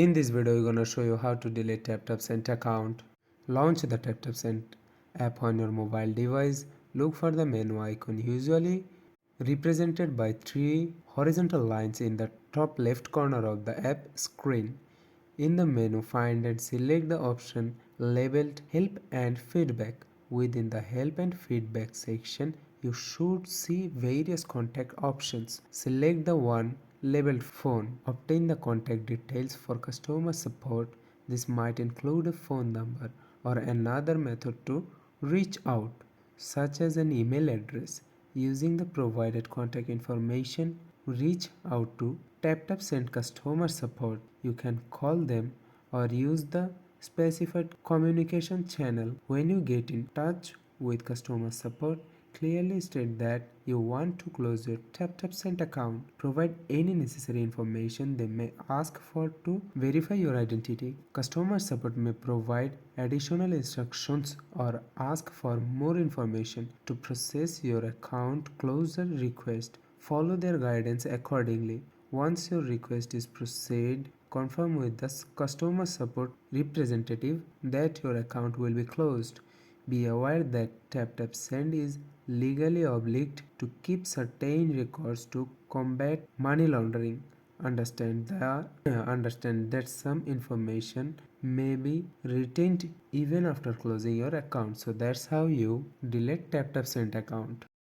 In this video, we're gonna show you how to delete TapTap Send account. Launch the TapTap Send app on your mobile device. Look for the menu icon, usually represented by three horizontal lines in the top left corner of the app screen. In the menu, find and select the option labeled Help and Feedback. Within the Help and Feedback section, you should see various contact options. Select the one labeled Phone. Obtain the contact details for customer support. This might include a phone number or another method to reach out, such as an email address. Using the provided contact information, reach out to TapTap Send customer support. You can call them or use the specified communication channel. When you get in touch with customer support, clearly state that you want to close your TapTap Send account. Provide any necessary information they may ask for to verify your identity. Customer support may provide additional instructions or ask for more information to process your account closure request. Follow their guidance accordingly. Once your request is processed, confirm with the customer support representative that your account will be closed. Be aware that TapTap Send is legally obliged to keep certain records to combat money laundering. Understand that some information may be retained even after closing your account. So that's how you delete TapTap Send account.